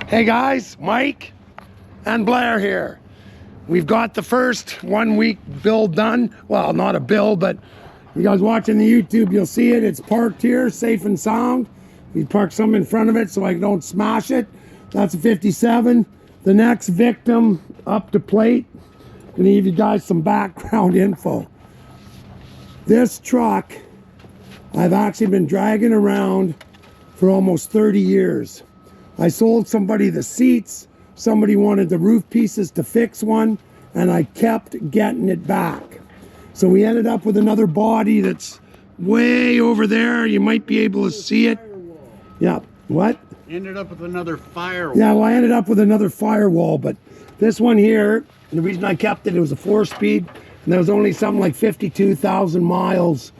Hey guys, Mike and Blair here. We've got the first 1 week build done. Well, not a build, but you guys watching the YouTube, you'll see it. It's parked here, safe and sound. We parked some in front of it so I don't smash it. That's a 57. The next victim up to plate. Gonna give you guys some background info. This truck, I've actually been dragging around for almost 30 years. I sold somebody the seats, somebody wanted the roof pieces to fix one, and I kept getting it back. So we ended up with another body that's way over there. You might be able to see it. Yeah, what? You ended up with another firewall. Yeah, well, I ended up with another firewall, but this one here, the reason I kept it, it was a 4-speed, and there was only something like 52,000 miles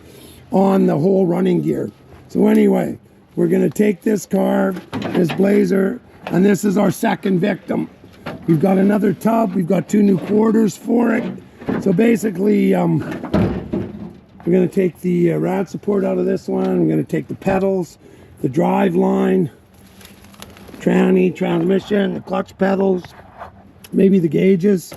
on the whole running gear. So anyway, we're gonna take this car, this Blazer, and this is our second victim. We've got another tub, we've got 2 new quarters for it. So basically, we're gonna take the rad support out of this one, we're gonna take the pedals, the drive line, tranny, transmission, the clutch pedals, maybe the gauges,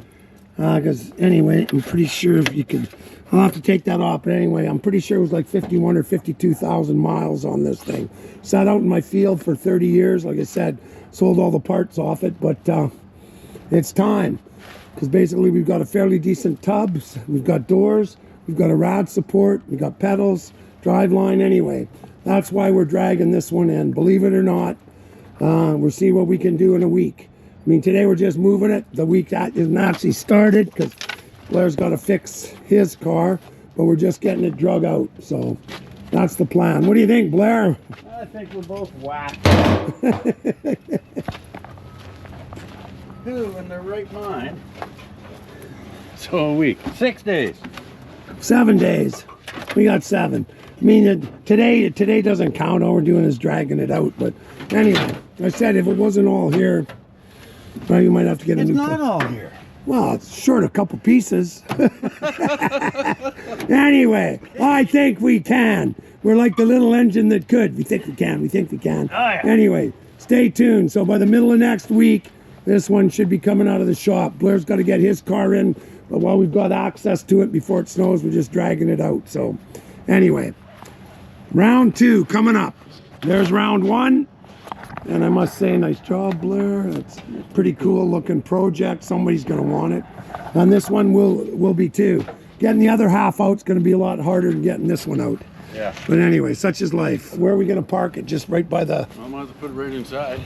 because anyway, I'm pretty sure if you could, I'll have to take that off, but anyway, I'm pretty sure it was like 51 or 52,000 miles on this thing. Sat out in my field for 30 years, like I said, sold all the parts off it, but it's time, because basically we've got a fairly decent tub, we've got doors, we've got a rad support, we've got pedals, drive line, anyway. That's why we're dragging this one in, believe it or not. We'll see what we can do in a week. I mean, today we're just moving it. The week that isn't actually started because Blair's got to fix his car, but we're just getting it drug out. So that's the plan. What do you think, Blair? I think we're both whacked. Who in their right mind? So a week, 6 days. 7 days. We got 7. I mean, today doesn't count. All we're doing is dragging it out. But anyway, I said if it wasn't all here, well, you might have to get a new It's not all here. Well, it's short a couple pieces. Anyway, I think we can. We're like the little engine that could. We think we can. We think we can. Oh, yeah. Anyway, stay tuned. So by the middle of next week, this one should be coming out of the shop. Blair's got to get his car in, but while we've got access to it before it snows, we're just dragging it out. So anyway, round 2 coming up. There's round 1. And I must say, nice job, Blair. It's a pretty cool looking project. Somebody's going to want it. And this one will be too. Getting the other half out is going to be a lot harder than getting this one out. Yeah. But anyway, such is life. Where are we going to park it? Just right by the... I might as well put it right inside.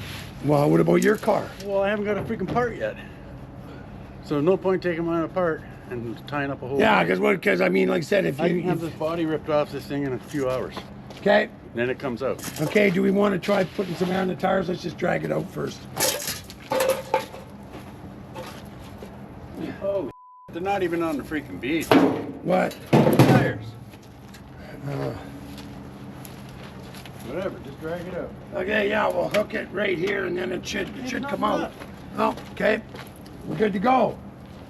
Well, what about your car? Well, I haven't got a freaking part yet. So no point taking mine apart and tying up a whole Yeah, thing. because I mean, like I said, if I you... can have this body ripped off this thing in a few hours. Okay. Then it comes out. Okay, do we want to try putting some air in the tires? Let's just drag it out first. Oh, they're not even on the freaking bead. What? Tires. Whatever, just drag it out. Okay, yeah, we'll hook it right here and then it should not come out. much. Oh, okay. We're good to go.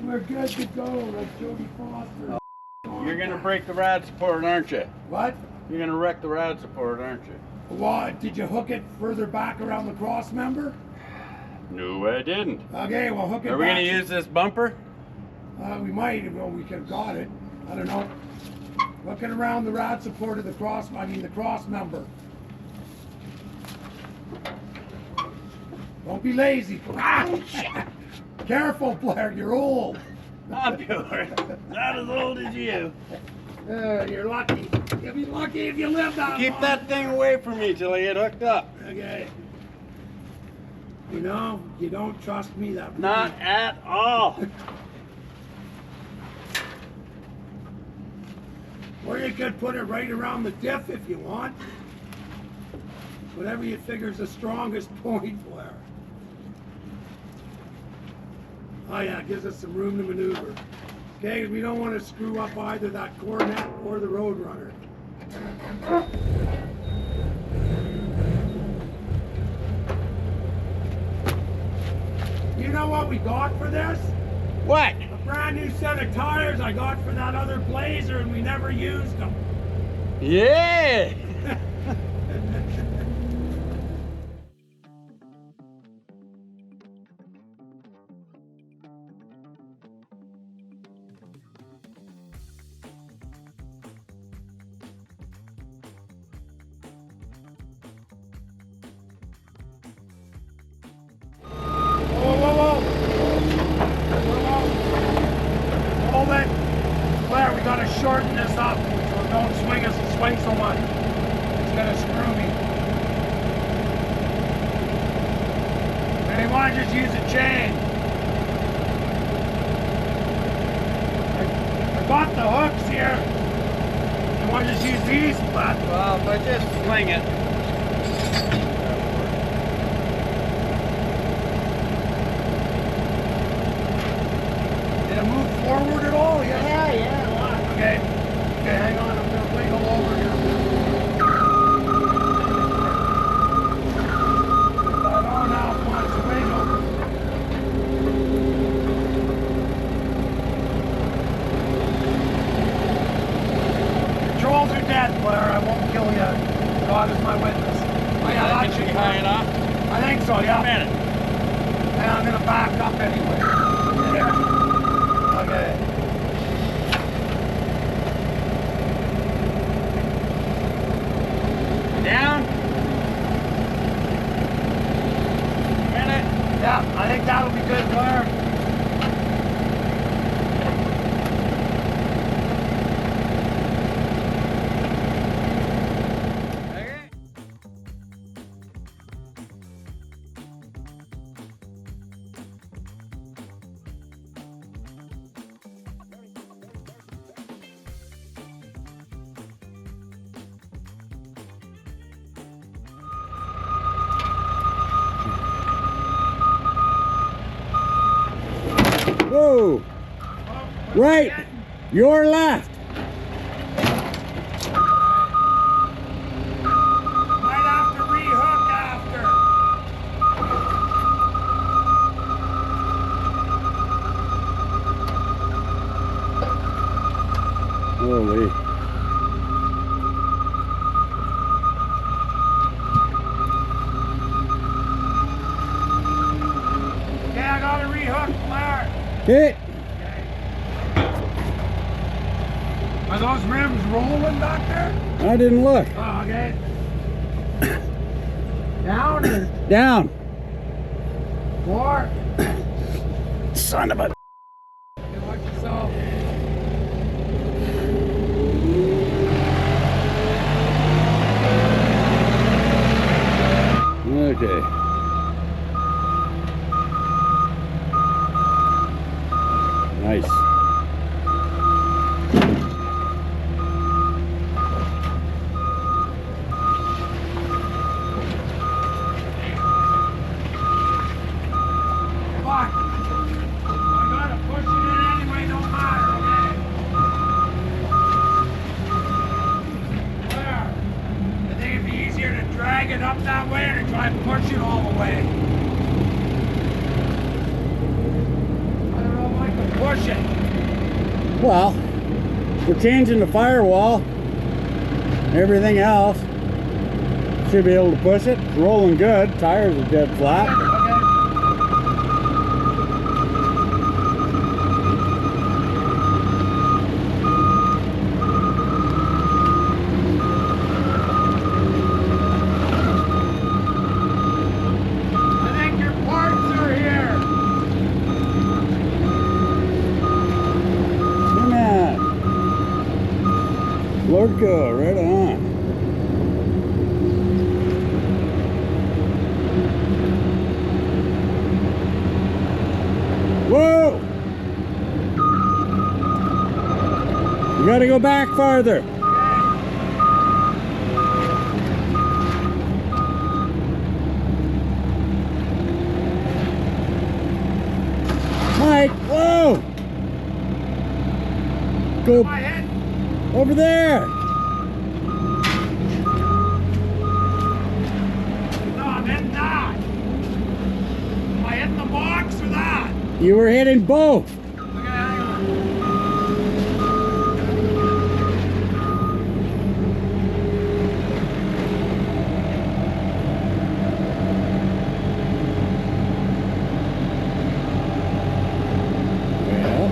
We're good to go, like Jody Foster. You're gonna break the rad support, aren't you? What? You're gonna wreck the rad support, aren't you? Well, did you hook it further back around the cross member? No, I didn't. Okay, well, hook it Are we back. gonna use this bumper? We might, well, we could have got it. I don't know. Hook it around the rad support of the cross, the cross member. Don't be lazy. Careful, Blair, you're old. I'm sure. Not as old as you. You're lucky. You'll be lucky if you live that Keep long. that thing away from me till I get hooked up. Okay. You know, you don't trust me that much. Not at all. Or you could put it right around the diff if you want. Whatever you figure is the strongest point, Blair. Oh yeah, it gives us some room to maneuver. Okay, we don't want to screw up either that Coronet or the Roadrunner. You know what we got for this? What? A brand new set of tires I got for that other Blazer and we never used them. Yeah! want to just use a chain? I got the hooks here. You want to just use these? Well, if I just fling it. Did it move forward at all? Yeah, a lot. Okay. Okay, hang on. I'm going to wiggle over here. I don't know if it wants to wiggle. Controls are dead, Blair. I won't kill you. God is my witness. Oh, yeah, that should be high enough. I think so, yeah. A minute. And I'm going to back up anyway. Yeah. Okay. Down. A minute. Yeah, I think that'll be good, Blair. Whoa! Right! Your left! Might have to rehook after. Holy. Okay, I got to rehook, Blair. Hit! Are those rims rolling back there? I didn't look. Oh, okay. Down or Down! more? Son of a... Okay, watch yourself. Okay. Nice. Come on. I gotta push it in anyway, don't matter, okay? There. I think it'd be easier to drag it up that way or to try and push it all the way. I don't know if I can push it. Well, we're changing the firewall. Everything else. Should be able to push it. It's rolling good. Tires are dead flat. Okay. I think your parts are here. Come on. Lorco, right on. Whoa! You gotta go back farther. Mike, whoa! Go My head. over there. No, I'm hitting that. Am I hitting the box or that? You were hitting both. Okay, hang on. Well.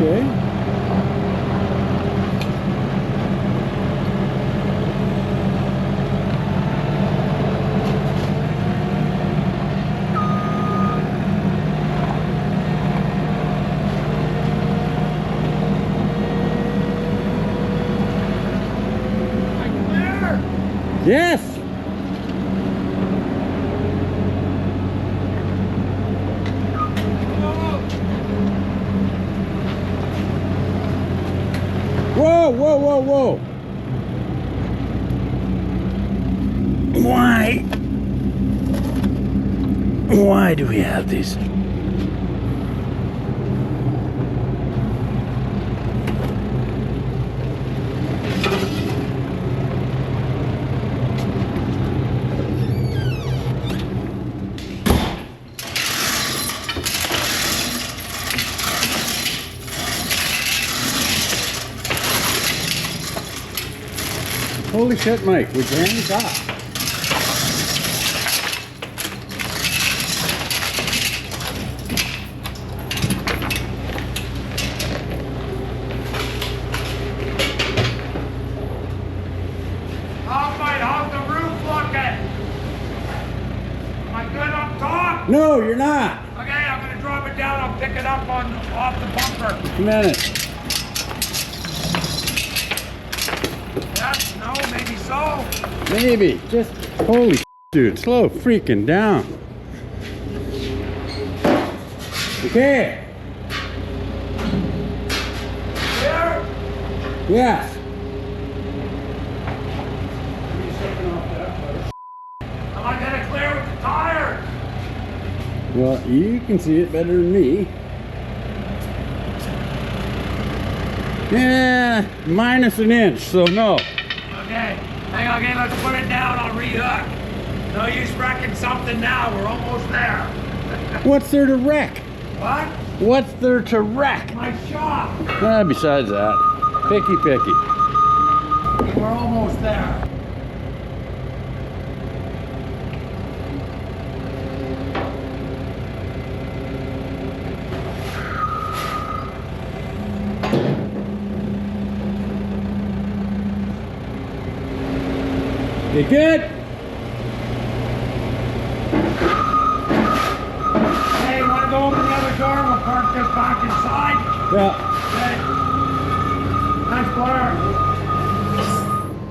Okay. Yes. Whoa, whoa, whoa, whoa. Why do we have these? Holy shit, Mike, would you hand this off? How's the roof looking? Am I good up top? No, you're not. Okay, I'm gonna drop it down. I'll pick it up off the bumper. Just a minute. Yes, no, maybe so. Maybe. Just, holy dude, slow freaking down. Okay. Here? Yes. Am I gonna clear with the tire? Well, you can see it better than me. Yeah, minus an inch, so no. Okay, hang on, okay, let's put it down. I'll rehook. No use wrecking something now. We're almost there. What's there to wreck? What? What's there to wreck? My shop. Besides that, picky. We're almost there. You good? Hey, you wanna go open the other door? We'll park this back inside. Yeah. Okay. Nice car.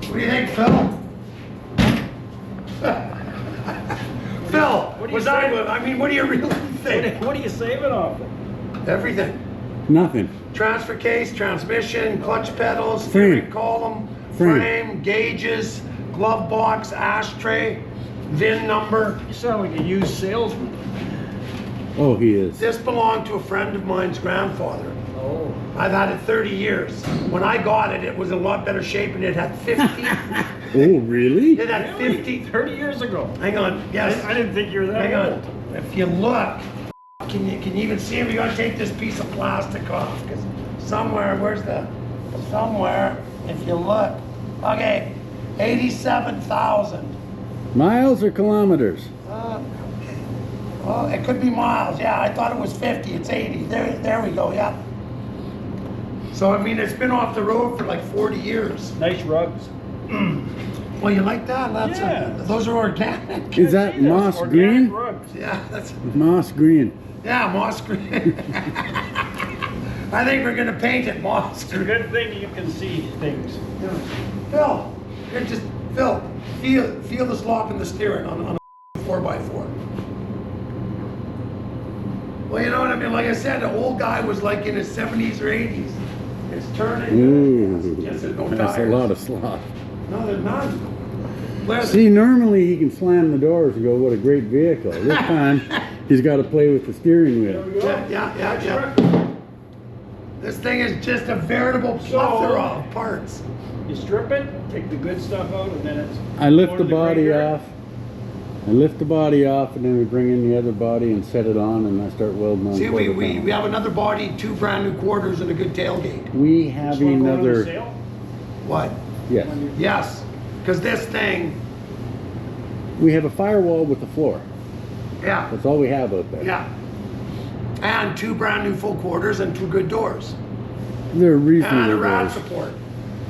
What do you think, Phil? Phil, what do you really think? What are you saving off of? Everything. Nothing. Transfer case, transmission, clutch pedals, Frame. steering column, Frame. frame, gauges, glove box, ashtray, VIN number. You sound like a used salesman. Oh, he is. This belonged to a friend of mine's grandfather. Oh. I've had it 30 years. When I got it, it was in a lot better shape and it had 50. Oh, really? It had 50. 30 years ago. Hang on, yes. I didn't think you were that Hang old. on. If you look, can you even see him? You gotta take this piece of plastic off, because somewhere, somewhere, if you look, okay, 87,000. Miles or kilometers? Well, it could be miles. Yeah, I thought it was 50. It's 80. There we go. Yeah. So I mean, it's been off the road for like 40 years. Nice rugs. Well, you like that? That's Yeah. those are organic. Is that moss Organic green? rugs. Yeah, that's Moss green. moss green. I think we're gonna paint it moss It's a green. good thing you can see things. Phil, feel the slop in the steering on a 4x4. Well, you know what I mean? Like I said, the old guy was like in his 70s or 80s. It's turning. Ooh, Yes, there's no that's a tires. lot of slop. No, there's none. Where's See, normally he can slam the doors and go, what a great vehicle. This time, he's got to play with the steering wheel. Yeah. This thing is just a veritable plethora of parts. You strip it, take the good stuff out, and then it's. I lift go the to body graveyard. off. I lift the body off, and then we bring in the other body and set it on, and I start welding on. See, we quarter panel. have another body, 2 brand new quarters, and a good tailgate. We have Just wanna go on a another. sale? What? Yes. Yes, because this thing, We have a firewall with the floor. yeah, That's all we have out there. yeah. And 2 brand new full quarters and 2 good doors. They're And a reasonable. rad doors. support.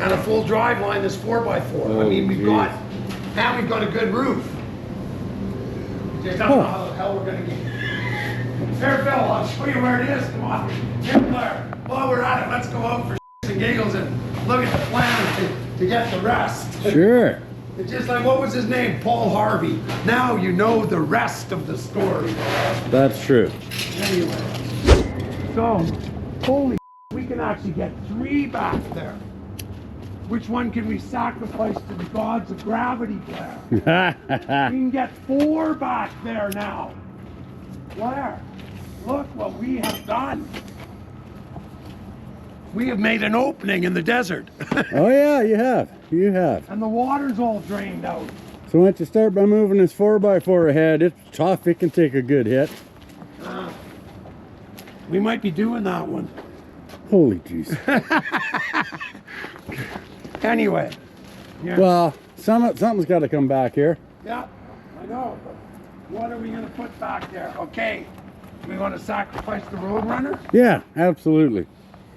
And a full drive line that's 4x4. I Oh, mean, we've geez. got a good roof. Just don't know how the hell we're gonna get. Here, Phil, I'll show you where it is. Come on. Here, Blair. While we're at it, let's go out for and giggles and look at the plan to get the rest. Sure. It's just like, what was his name? Paul Harvey. Now you know the rest of the story. That's true. Anyway. So, holy, we can actually get 3 back there. Which one can we sacrifice to the gods of gravity, Blair? We can get 4 back there now. Blair, look what we have done. We have made an opening in the desert. Oh yeah, you have. You have. And the water's all drained out. So once you start by moving this 4x4 ahead, it's tough. It can take a good hit. We might be doing that one. Holy jeez. Anyway. Yeah. Well, something's got to come back here. Yeah, I know. But what are we going to put back there? Okay. We want to sacrifice the Roadrunner? Yeah, absolutely.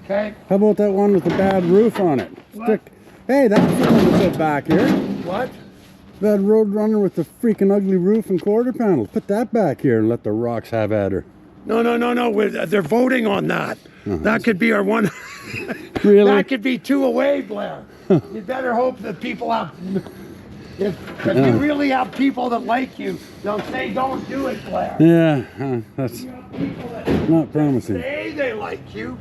Okay. How about that one with the bad roof on it? What? Hey, that's the one to put back here. What? That Roadrunner with the freaking ugly roof and quarter panel. Put that back here and let the rocks have at her. No. They're voting on that. That could be our one. Really? That could be 2 away, Blair. You better hope that people have. If you really have people that like you, they'll say, "Don't do it, Blair." Yeah, that's You have people that not promising. say they like you.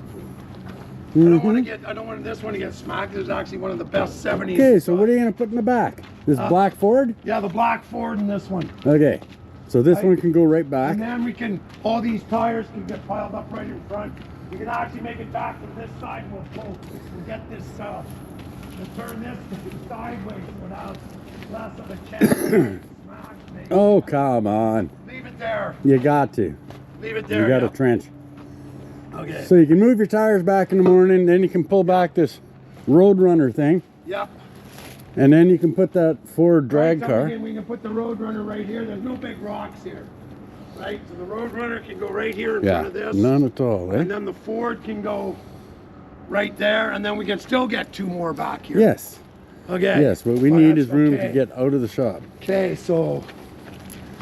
I don't want this one to get smacked. It's actually one of the best 70s. Okay, so what are you going to put in the back? This black Ford? Yeah, the black Ford and this one. Okay, so this one can go right back. And then we can, all these tires can get piled up right in front. You can actually make it back from this side. We'll get this, we'll turn this sideways without less of a chance. Smack, maybe. Oh, come on. Leave it there. You got to. Leave it there. You got yeah. a trench. Okay. So you can move your tires back in the morning, then you can pull back this Roadrunner thing, Yep. and then you can put that Ford drag Right, so car. we can put the Roadrunner right here. There's no big rocks here. Right? So the Roadrunner can go right here in front of this. None at all, And eh? then the Ford can go right there, and then we can still get 2 more back here. Yes, Okay. yes, what we Well, need that's is room okay. to get out of the shop. Okay, so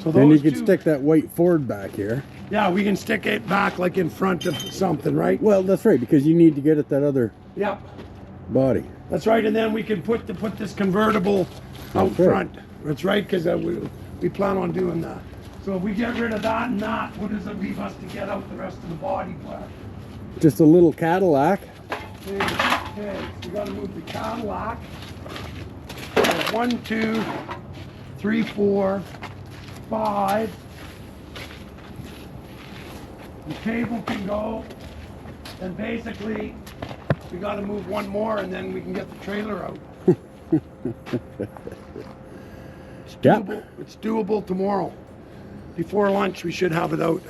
Then you those could 2 stick that white Ford back here. Yeah, we can stick it back like in front of something, right? Well, that's right, because you need to get at that other Yep. body. That's right, and then we can put this convertible out That's right. front. That's right, because we plan on doing that. So if we get rid of that and that, what does it leave us to get out the rest of the body black? Just a little Cadillac. Okay, so we got to move the Cadillac. So 1, 2, 3, 4, 5. The table can go. And basically, we got to move 1 more, and then we can get the trailer out. It's Yep. doable. It's doable tomorrow. Before lunch, we should have it out.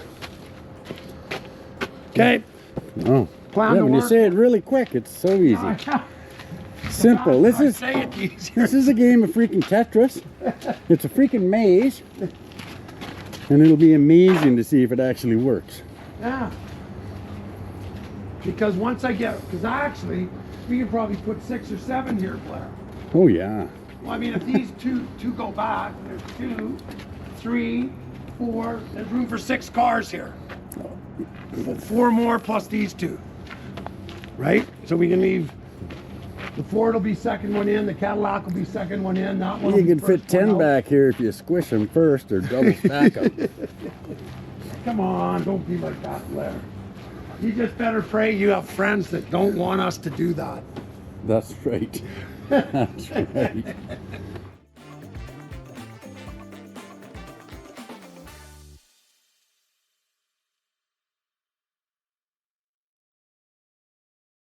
Okay. Oh, Plan yeah, to when you work. say it really quick, it's so easy. Simple. This is Say it easier. this is a game of freaking Tetris. It's a freaking maze. And it'll be amazing to see if it actually works. Yeah. Because once I get, because actually, we can probably put 6 or 7 here, Blair. Oh yeah. Well, I mean, if these two go back, there's 2, 3, 4. There's room for 6 cars here. 4 more plus these 2. Right? So we can leave. The Ford will be second one in. The Cadillac will be second one in. That one. You can fit 10 back here if you squish them first or double stack them. Come on, don't be like that, Blair. You just better pray you have friends that don't want us to do that. That's right. That's right.